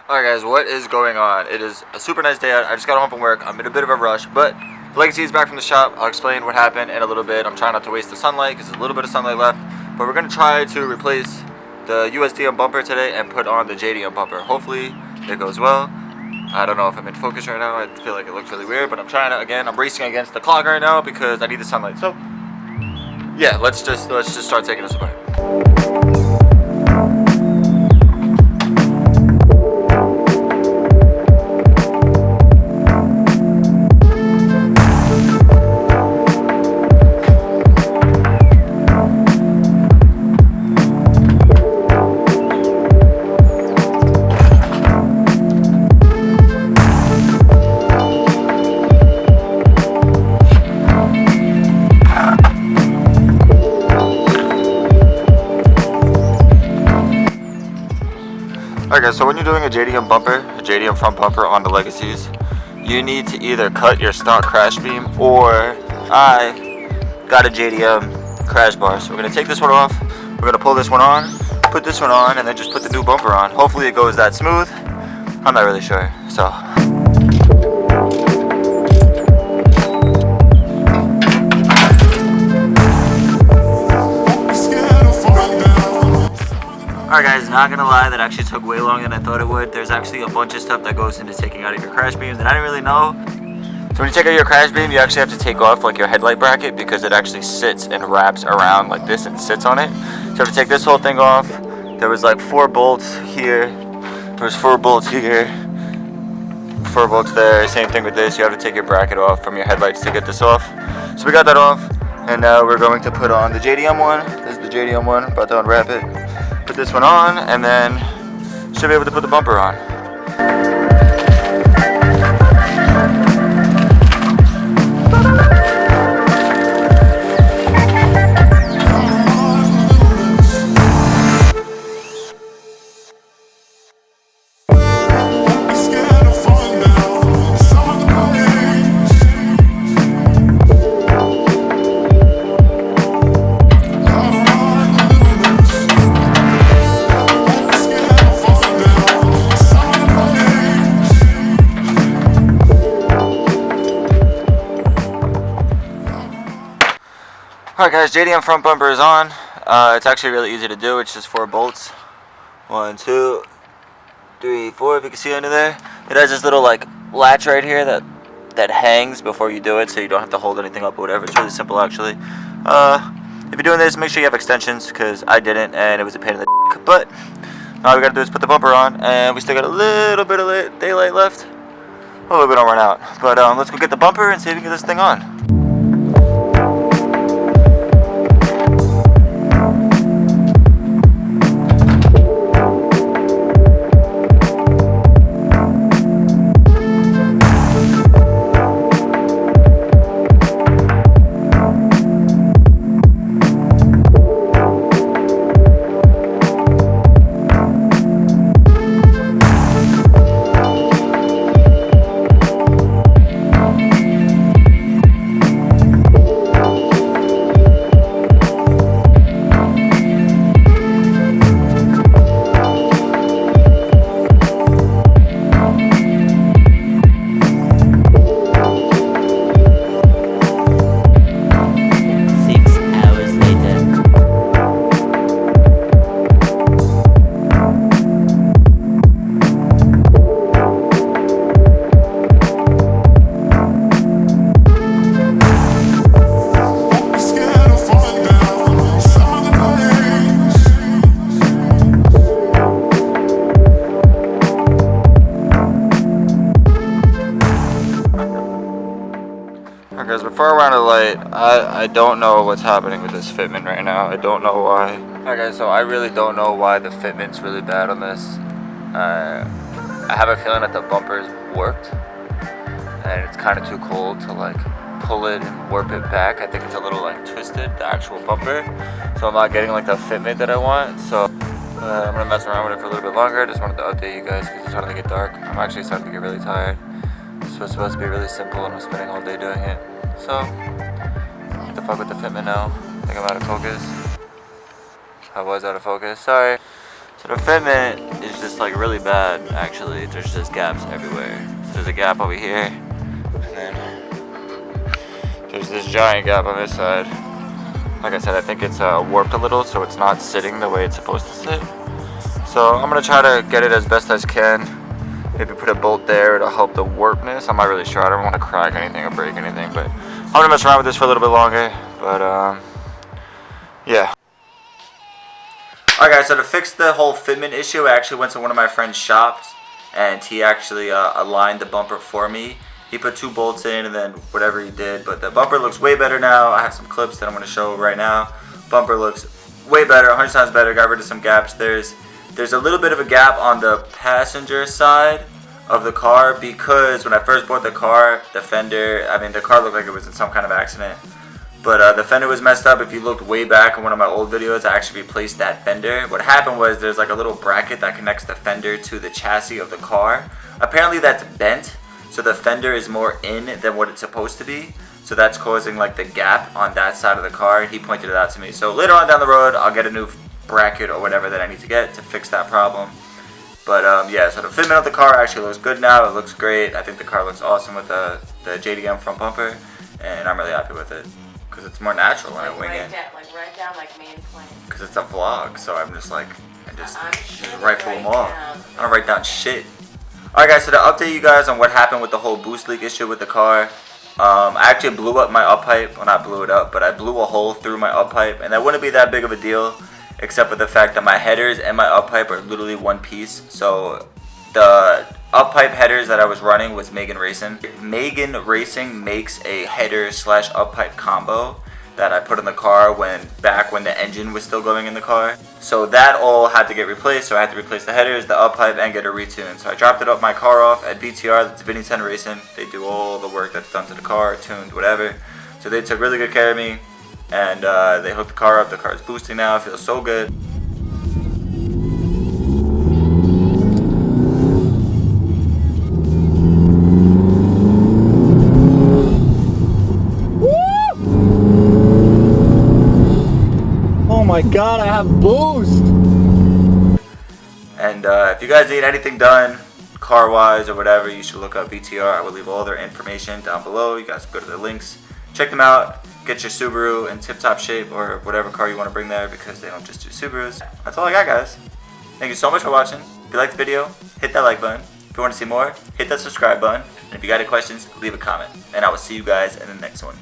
Alright guys, what is going on? It is a super nice day out. I just got home from work. I'm in a bit of a rush, but the Legacy is back from the shop. I'll explain what happened in a little bit. I'm trying not to waste the sunlight because there's a little bit of sunlight left. But we're going to try to replace the USDM bumper today and put on the JDM bumper. Hopefully it goes well. I don't know if I'm in focus right now. I feel like it looks really weird, but I'm trying to, again, I'm racing against the clock right now because I need the sunlight. So yeah, let's just start taking this apart. Alright guys, so when you're doing a JDM bumper, a JDM front bumper on the Legacies, you need to either cut your stock crash beam, or I got a JDM crash bar. So we're going to take this one off, we're going to pull this one on, put this one on, and then just put the new bumper on. Hopefully it goes that smooth. I'm not really sure, so. Alright guys, not gonna lie, that actually took way longer than I thought it would. There's actually a bunch of stuff that goes into taking out of your crash beams that I didn't really know. So when you take out your crash beam, you actually have to take off like your headlight bracket because it actually sits and wraps around like this and sits on it. So you have to take this whole thing off. There was like 4 bolts here. There's 4 bolts here. 4 bolts there. Same thing with this. You have to take your bracket off from your headlights to get this off. So we got that off. And now we're going to put on the JDM one. This is the JDM one. About to unwrap it. Put this one on, and then should be able to put the bumper on. Alright guys, JDM front bumper is on. It's actually really easy to do. It's just 4 bolts. 1, 2, 3, 4, if you can see under there. It has this little like latch right here that hangs before you do it, so you don't have to hold anything up or whatever. It's really simple actually. If you're doing this, make sure you have extensions, because I didn't and it was a pain in the dick. But all we gotta do is put the bumper on, and we still got a little bit of daylight left. Hopefully we don't run out. But let's go get the bumper and see if we can get this thing on. Guys, before I run a light, I don't know what's happening with this fitment right now. I don't know why. Alright guys, so I really don't know why the fitment's really bad on this. I have a feeling that the bumper's warped and it's kind of too cold to like pull it and warp it back. I think it's a little like twisted, the actual bumper, so I'm not getting like the fitment that I want. So I'm gonna mess around with it for a little bit longer. I just wanted to update you guys because it's starting to get dark. I'm actually starting to get really tired. This was supposed to be really simple and I'm spending all day doing it. So, what the fuck with the fitment now? I think I'm out of focus. I was out of focus, sorry. So the fitment is just like really bad, actually. There's just gaps everywhere. So there's a gap over here, and then there's this giant gap on this side. Like I said, I think it's warped a little, so it's not sitting the way it's supposed to sit. So I'm gonna try to get it as best as can. Maybe put a bolt there to help the warpness. I'm not really sure. I don't want to crack anything or break anything, but I'm gonna mess around with this for a little bit longer. But yeah. Alright guys, so to fix the whole fitment issue, I actually went to one of my friend's shops, and he actually aligned the bumper for me. He put 2 bolts in and then whatever he did, but the bumper looks way better now. I have some clips that I'm going to show right now. Bumper looks way better, 100 times better. Got rid of some gaps. There's a little bit of a gap on the passenger side of the car because when I first bought the car, the fender, I mean the car looked like it was in some kind of accident. But the fender was messed up. If you looked way back in one of my old videos, I actually replaced that fender. What happened was there's like a little bracket that connects the fender to the chassis of the car. Apparently that's bent, so the fender is more in than what it's supposed to be. So that's causing like the gap on that side of the car. He pointed it out to me. So later on down the road, I'll get a new bracket or whatever that I need to get to fix that problem. But yeah, so the fitment of the car actually looks good now. It looks great. I think the car looks awesome with the JDM front bumper, and I'm really happy with it. Because it's more natural when I wing it. Write down like main points. Because it's a vlog, so I'm just like, I just rifle them all. I don't write down shit. Alright guys, so to update you guys on what happened with the whole boost leak issue with the car. I actually blew up my up pipe. Well, not blew it up, but I blew a hole through my up pipe. And that wouldn't be that big of a deal, except for the fact that my headers and my up pipe are literally one piece. So the up pipe headers that I was running was Megan Racing. Megan Racing makes a header / up pipe combo that I put in the car back when the engine was still going in the car. So that all had to get replaced. So I had to replace the headers, the up pipe, and get a retune. So I dropped my car off at VTR. That's Vinny Ten Racing. They do all the work that's done to the car, tuned, whatever. So they took really good care of me, and they hooked the car up. The car is boosting now. It feels so good. Oh my god, I have boost! And if you guys need anything done, car-wise or whatever, you should look up VTR. I will leave all their information down below. You guys can go to the links. Check them out. Get your Subaru in tip-top shape or whatever car you want to bring there because they don't just do Subarus. That's all I got, guys. Thank you so much for watching. If you liked the video, hit that like button. If you want to see more, hit that subscribe button. And if you got any questions, leave a comment. And I will see you guys in the next one.